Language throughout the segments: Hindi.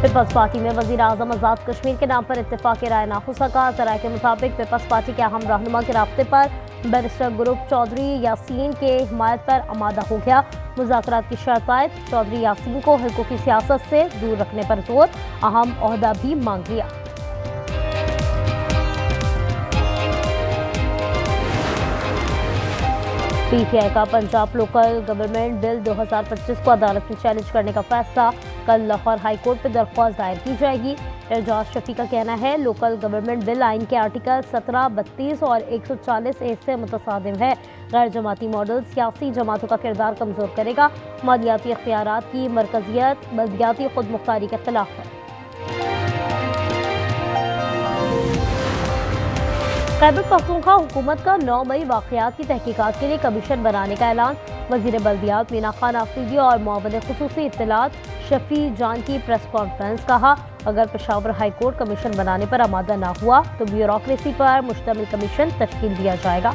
पीपल्स पार्टी में वजीर आजम आज़ाद कश्मीर के नाम पर इत्तेफाक राय ना हो सका। जराये के मुताबिक पीपल्स पार्टी के अहम रहनुमा के रास्ते पर बैरिस्टर ग्रुप चौधरी यासीन के हिमायत पर आमादा हो गया। मुज़ाकरात की शर्त आयद चौधरी यासीन को हल्कों की सियासत से दूर रखने पर जोर, अहम ओहदा भी मांग लिया। पीटीआई का पंजाब लोकल गवर्नमेंट बिल 2025 को अदालत में चैलेंज करने का फैसला। कल लाहौर हाई कोर्ट में दरख्वास्त दायर की जाएगी। एजाज शफी का कहना है लोकल गवर्नमेंट बिल आइन के आर्टिकल 17, 32 और 140A से मुतसादिम है। गैर जमाती मॉडल सियासी जमातों का किरदार कमजोर करेगा। मालियाती इख्तियारात की मरकजियत बल्दियाती खुद मुख्तारी के खिलाफ है। खैबर पख्तूनख्वा हुकूमत का 9 मई वाक़यात की तहकीकात के लिए कमीशन बनाने का ऐलान। वज़ीर बल्दियात मीना खान आफरीदी और मुआविन खुसूसी इत्तलात शफी जान की प्रेस कॉन्फ्रेंस। कहा अगर पेशावर हाई कोर्ट कमीशन बनाने पर आमादा ना हुआ तो ब्यूरोक्रेसी पर मुश्तमिल कमीशन तश्कील दिया जाएगा।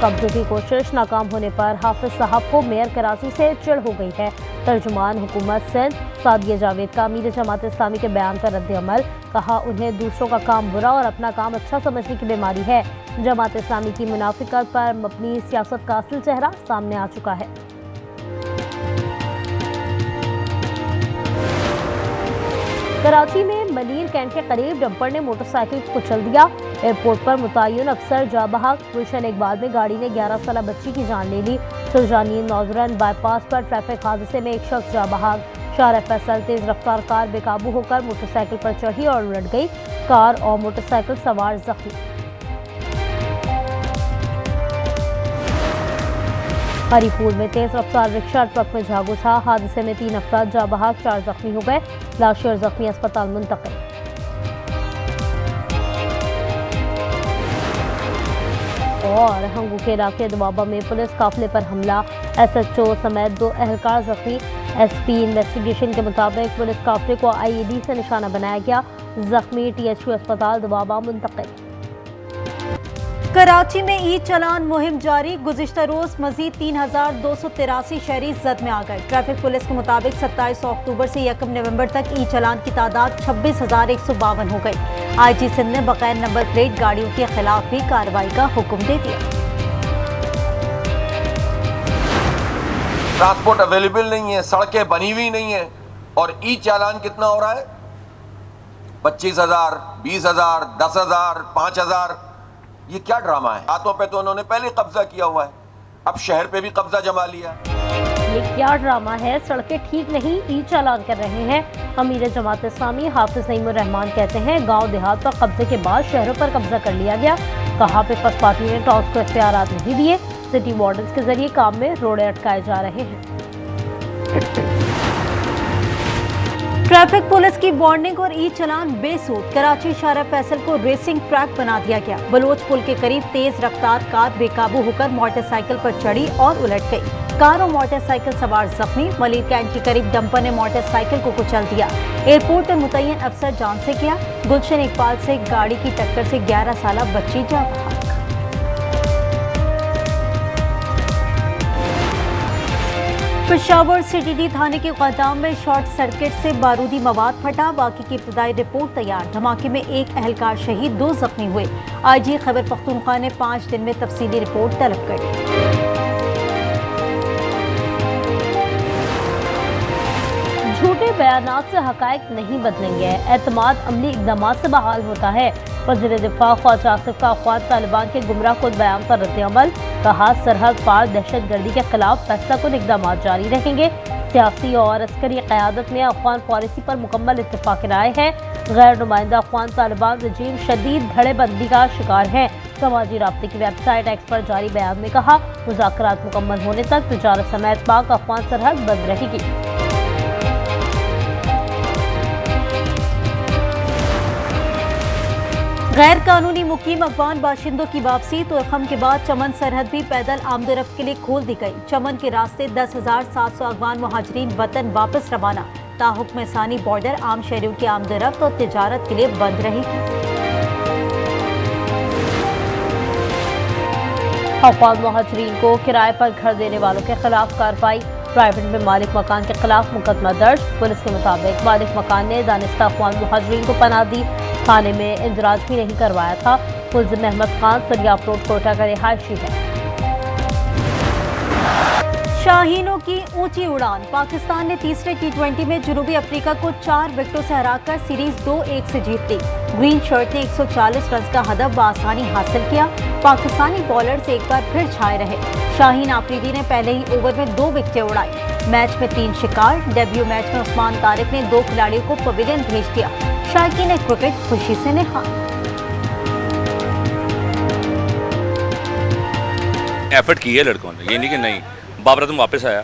कब्जे की कोशिश नाकाम होने पर हाफिज साहब को मेयर कराची से चिढ़ हो गई है। तर्जुमान हुकूमत सिंध सादिया जावेद का अमीर जमात इस्लामी के बयान पर रद्द-ए-अमल। कहा उन्हें दूसरों का काम बुरा और अपना काम अच्छा समझने की बीमारी है। जमात इस्लामी की मुनाफिकत पर मबनी सियासत का असल चेहरा सामने आ चुका है। कराची में मलीर कैंट के करीब डंपर ने मोटरसाइकिल को कुचल दिया। एयरपोर्ट पर मुतय्यन अफसर जा बहक। गुलशन इकबाल में गाड़ी ने 11 साला बच्ची की जान ले ली। सुरजानी नौजरन बाईपास पर ट्रैफिक हादसे में एक शख्स जा बहक। शाहर फैसल तेज रफ्तार कार बेकाबू होकर मोटरसाइकिल पर चढ़ी और उलट गई। कार और मोटरसाइकिल सवार जख्मी। हरीपुर में तेज रफ्तार रिक्शा ट्रक में जा घुसा। हादसे में 3 अफराद जा बहक, 4 जख्मी हो गए। लाशें और जख्मी अस्पताल मुंतकिल। और हंगू के इलाके दवाबा में पुलिस काफिले पर हमला। SHO समेत 2 एहलकार जख्मी। SP इन्वेस्टिगेशन के मुताबिक पुलिस काफिले को IED से निशाना बनाया गया। जख्मी THU अस्पताल दवाबा मुंतकिल। कराची में ई चलान मुहिम जारी। गुज़िश्ता रोज मजीद 3283 शहरी जद में आ गए। ट्रैफिक पुलिस के मुताबिक 27 अक्टूबर से 1 नवंबर तक ई चलान की तादाद 26,152 हो गई। IG सिंध ने बगैर नंबर प्लेट गाड़ियों के खिलाफ भी कार्रवाई का हुक्म दे दिया। ट्रांसपोर्ट अवेलेबल नहीं है, सड़कें बनी हुई नहीं है और ई चालान कितना हो रहा है? 25,000, 20,000, 10,000, 5,000। ये क्या ड्रामा है? हाथों पे तो उन्होंने पहले कब्जा किया हुआ है, अब शहर पे भी कब्जा जमा लिया। ये क्या ड्रामा है? सड़कें ठीक नहीं, ई चालान कर रहे हैं। अमीर जमात इस्लामी हाफिज नईमुर रहमान कहते हैं गांव देहात पर कब्जे के बाद शहरों पर कब्जा कर लिया गया। कहा पीपल्स पार्टी ने टॉस को इख्तियारात नहीं दिए। सिटी वार्डन्स के जरिए काम में रोड़े अटकाए जा रहे हैं। ट्रैफिक पुलिस की वार्निंग और ई चलान बेसूद। कराची शाहर फैसल को रेसिंग ट्रैक बना दिया गया। बलोच पुल के करीब तेज रफ्तार कार बेकाबू होकर मोटरसाइकिल पर चढ़ी और उलट गई। कार और मोटरसाइकिल सवार जख्मी। मलीर कैंट के करीब डंपर ने मोटरसाइकिल को कुचल दिया। एयरपोर्ट पर मुतय्यन अफसर जान से किया। गुलशन इकबाल से गाड़ी की टक्कर से 11 साला बच्ची जा बहा। पेशावर CTD थाने के क़याम में शॉर्ट सर्किट से बारूदी मवाद फटा। बाकी की इब्तदाई रिपोर्ट तैयार। धमाके में 1 एहलकार शहीद, 2 जख्मी हुए। IG खैबर पख्तूनख्वा ने 5 दिन में तफसीली रिपोर्ट तलब कर दी। झूठे बयानात से हकायक नहीं बदलेंगे। एतमाद अमली इक़दामात से बहाल होता है। वज़ीर दिफा ख्वाजा आसिफ का अफ़गान तालिबान के गुमराह कुन बयान पर रद्द-ए-अमल। कहा सरहद पार दहशतगर्दी के खिलाफ फैसला कुन इक़दामात जारी रहेंगे। सियासी और अस्करी क़यादत में अफ़गान पॉलिसी पर मुकम्मल इत्तेफ़ाक़ राय है। गैर नुमाइंदा अफ़गान तालिबान रजीम शदीद धड़ेबंदी का शिकार है। समाजी राब्ते की वेबसाइट एक्स पर जारी बयान में कहा मुज़ाकरात मुकम्मल होने तक तिजारत समेत पाक अफ़गान सरहद बंद रहेगी। गैर कानूनी मुकीम अफगान बाशिंदों की वापसी। तोयखम के बाद चमन सरहद भी पैदल आमदोरफ्त के लिए खोल दी गई। चमन के रास्ते 10,700 अफगान मुहाजिरीन वतन वापस रवाना। ताहुक्म सानी बॉर्डर आम शहरियों की आमदोरफ्त और तिजारत के लिए बंद रहेगी। अफगान मुहाजिरीन को किराए पर घर देने वालों के खिलाफ कार्रवाई। प्राइवेट में मालिक मकान के खिलाफ मुकदमा दर्ज। पुलिस के मुताबिक मालिक मकान ने दानिस्ता अफवान मुहाजिरीन को पनाह दी। थाने में इंदराज भी नहीं करवाया था। मुलजिम अहमद खान सरियाफ रोड कोटा का रिहायशी है। शाहीनों की ऊंची उड़ान। पाकिस्तान ने तीसरे T20 में जनूबी अफ्रीका को 4 विकेटों से हराकर सीरीज 2-1 से जीत ली। ग्रीन शर्ट ने 140 रन का हदफ बआसानी हासिल किया। पाकिस्तानी बॉलर्स एक बार फिर छाए रहे। शाहीन आफरीदी ने पहले ही ओवर में 2 विकेटें उड़ाई। मैच में 3 शिकार। डेब्यू मैच में उस्मान तारिक ने 2 खिलाड़ियों को पवेलियन भेज दिया। शायकीन ने क्रिकेट खुशी से निहारा। एफर्ट की है लड़कों ने, ये नहीं कि नहीं। बाबर आजम वापस आया,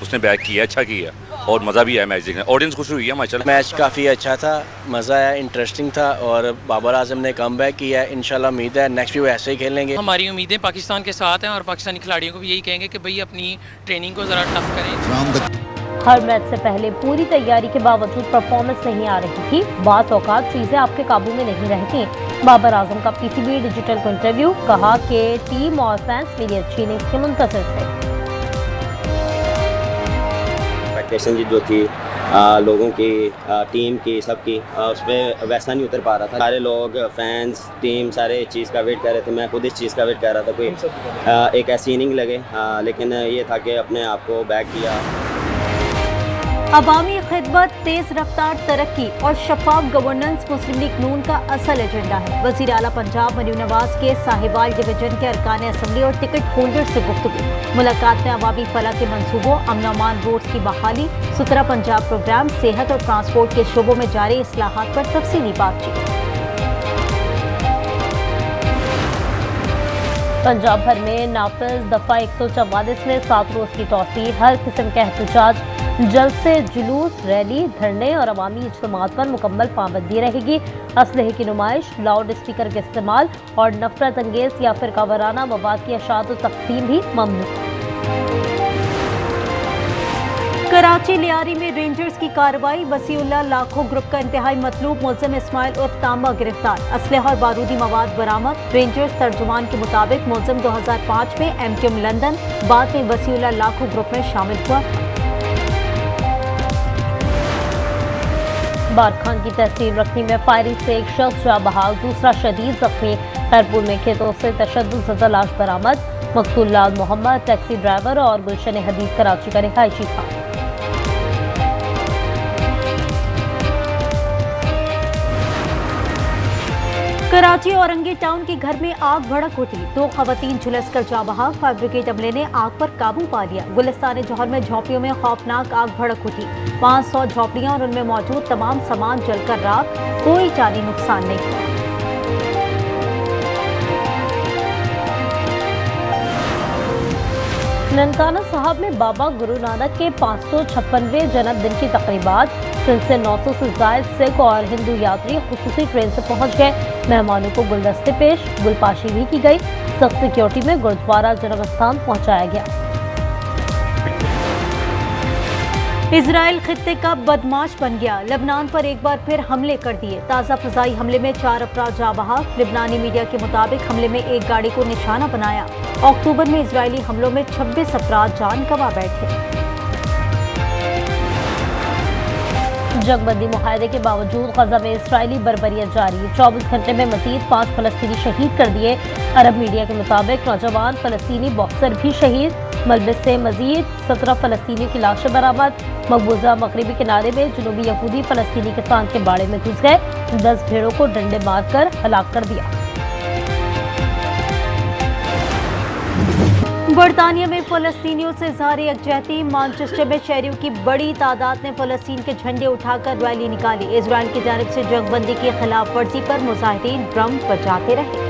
उसने बैक किया, अच्छा किया और मज़ा भी आया मैच देखने। ऑडियंस खुश हुई है माशाल्लाह। मैच काफ़ी अच्छा था, मज़ा आया, इंटरेस्टिंग था और बाबर आजम ने कम बैक किया। इंशाल्लाह उम्मीद है नेक्स्ट भी वो ऐसे ही खेलेंगे। हमारी उम्मीदें पाकिस्तान के साथ हैं और पाकिस्तानी खिलाड़ियों को भी यही कहेंगे कि भाई अपनी ट्रेनिंग को ज़रा टफ करें। हर मैच से पहले पूरी तैयारी के बावजूद परफॉर्मेंस नहीं आ रही थी। बात औकात चीजें आपके काबू में नहीं रहती। बाबर आजम का पीसीबी डिजिटल को इंटरव्यू, कहा कि टीम और फैंस मेरी अच्छी इनिंग्स के मुंतज़िर थे। एक्सपेक्टेशन जो थी लोगों की, टीम की, सबकी, उस पर वैसा नहीं उतर पा रहा था। सारे लोग, फैंस, टीम, सारे चीज़ का वेट कर रहे थे। मैं खुद इस चीज़ का वेट कर रहा था, कोई एक ऐसी इनिंग लगे। लेकिन ये था कि अपने आप को बैक किया। अवामी खिदमत, तेज रफ्तार तरक्की और शफाफ गवर्नेंस मुस्लिम लीग नून का असल एजेंडा है। वज़ीर आला पंजाब मरीम नवाज के साहिवाल डिवीजन के अरकान असम्बली और टिकट होल्डर से गुफ्तगू। मुलाकात में अवामी फलाह के मनसूबों, अमन-अमान रोड्स की बहाली, सुथरा पंजाब प्रोग्राम, सेहत और ट्रांसपोर्ट के शोबों में जारी इस्लाहात पर तफसीली बातचीत। पंजाब भर में नाफिज दफा 144 में 7 रोज की तौसीह। हर किस्म के एहतजाज, जलसे, जुलूस, रैली, धरने और अवामी इज्तिमात पर मुकम्मल पाबंदी रहेगी। असलहे की नुमाइश, लाउड स्पीकर के इस्तेमाल और नफरत अंगेज या फिर कावराना मवाद की अशात तकसीम भी ममनू। कराची लियारी में रेंजर्स की कार्रवाई। वसीउल्लाह लाखों ग्रुप का इंतहाई मतलूब मुल्जिम इस्माइल उर्फ तांबा गिरफ्तार। असलहा और बारूदी मवाद बरामद। रेंजर्स तर्जुमान के मुताबिक मुल्जिम 2005 में MTM लंदन, बाद में वसीउल्लाह लाखों ग्रुप में शामिल हुआ। बारखान की तहसील रखनी में फायरिंग से एक शख्स जा बहाल, दूसरा शदीद जख्मी। खैरपुर में खेतों से तशद्दुद ज़दा लाश बरामद। मकतूल लाल मोहम्मद टैक्सी ड्राइवर और गुलशन हदीद कराची का रिहायशी था। कराची औरंगी टाउन के घर में आग भड़क उठी। 2 खवातीन झुलसकर जा बहाल। फायर ब्रिगेड अमले ने आग पर काबू पा लिया। गुलिस्तान जौहर में झोंपड़ियों में खौफनाक आग भड़क उठी। 500 झोंपड़ियां और उनमें मौजूद तमाम सामान जलकर राख, कोई जानी नुकसान नहीं। ननकाना साहब में बाबा गुरु नानक के 556वें जन्मदिन की तकरीबात। सिंध से 900 से जायद सिख और हिंदू यात्री खुसूसी ट्रेन से पहुंच गए। मेहमानों को गुलदस्ते पेश, गुलपाशी भी की गई। सख्त सिक्योरिटी में गुरुद्वारा जन्म स्थान पहुंचाया गया। इजराइल खित्ते का बदमाश बन गया। लेबनान पर एक बार फिर हमले कर दिए। ताज़ा फ़िज़ाई हमले में 4 अफराद जा बहाक। लेबनानी मीडिया के मुताबिक हमले में एक गाड़ी को निशाना बनाया। अक्टूबर में इजरायली हमलों में 26 अफराद जान गंवा बैठे। जंगबंदी मुआहदे के बावजूद गजा में इजरायली बर्बरियत जारी। 24 घंटे में मजीद 5 फलस्तीनी शहीद कर दिए। अरब मीडिया के मुताबिक नौजवान फलस्तीनी बॉक्सर भी शहीद। मलबे से मजीद 17 फलस्तीनियों की लाशें बरामद। मकबूजा मगरबी किनारे में जुनूबी यहूदी फलस्तीनी किसान के बाड़े में घुस गए। 10 भेड़ों को डंडे मारकर हलाक कर दिया। बरतानिया में फलस्तीनियों से इज़हार यकजहती। मैनचेस्टर में शहरियों की बड़ी तादाद ने फलस्तीन के झंडे उठाकर रैली निकाली। इजराइल की जानिब से जंगबंदी की खिलाफ वर्जी पर मुजाहिदीन ड्रम बजाते रहे।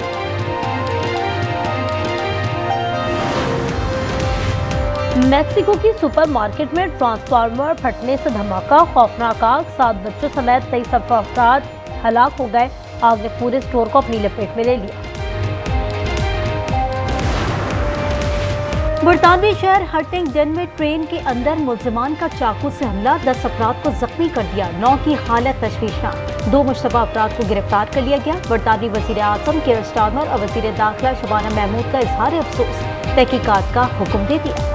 मैक्सिको की सुपरमार्केट में ट्रांसफार्मर फटने से धमाका, खौफनाक आग, 7 बच्चों समेत 23 अफराद हलाक हो गए। आग ने पूरे स्टोर को अपनी लपेट में ले लिया। बरतानवी शहर हटिंगडन में ट्रेन के अंदर मुल्जिमान का चाकू से हमला, 10 अफराद को जख्मी कर दिया। 9 की हालत तशवीशनाक। 2 मुश्तबा अफराद को गिरफ्तार कर लिया गया। बरतानवी वज़ीर आज़म कीर स्टारमर और वज़ीर दाखिला शबाना महमूद का इजहार अफसोस, तहकीकात का हुक्म दे दिया।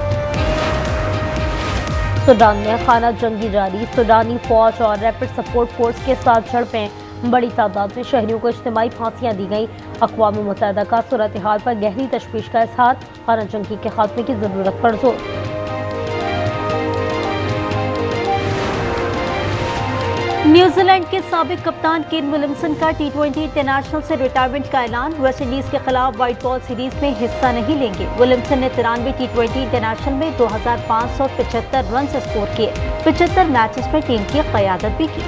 सूडान में खाना जंगी जारी, सूडानी फौज और रैपिड सपोर्ट फोर्स के साथ झड़पें, बड़ी तादाद में शहरियों को इज्तिमाई फांसियां दी गई। अक़वाम मुत्तहिदा का सूरत हाल पर गहरी तशवीश का इजहार, खाना जंगी के खात्मे की जरूरत पर जोर। न्यूजीलैंड के साबिक कप्तान केन विलियमसन का T20 इंटरनेशनल से रिटायरमेंट का ऐलान। वेस्ट इंडीज के खिलाफ व्हाइट बॉल सीरीज में हिस्सा नहीं लेंगे। विलियमसन ने 93 T20 इंटरनेशनल में 2575 रन स्कोर किए। 75 मैचेस में टीम की क़यादत भी की।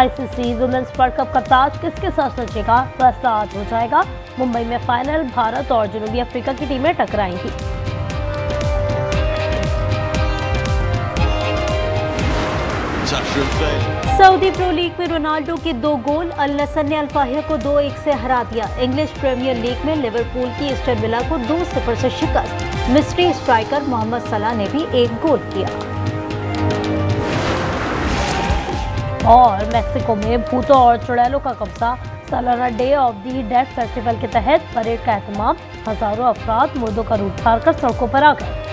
ICC वुमेन्स वर्ल्ड कप का ताज किसके साथ सजेगा, फैसला आज हो जाएगा। मुंबई में फाइनल भारत और जनूबी अफ्रीका की टीमें टकराएंगी। सऊदी प्रो लीग में रोनाल्डो के 2 गोल, अल नसर ने अल फाहिर को 2-1 से हरा दिया। इंग्लिश प्रीमियर लीग में लिवरपूल की एस्टन विला को 2-0 से शिकस्त। मिस्री स्ट्राइकर मोहम्मद सलाह ने भी 1 गोल किया। और मेक्सिको में भूतों और चुड़ैलों का कब्जा, सालाना day of the dead festival के तहत परेड का एहतमाम, हजारों अफराद मुर्दों का रूप धार कर सड़कों पर आ गए।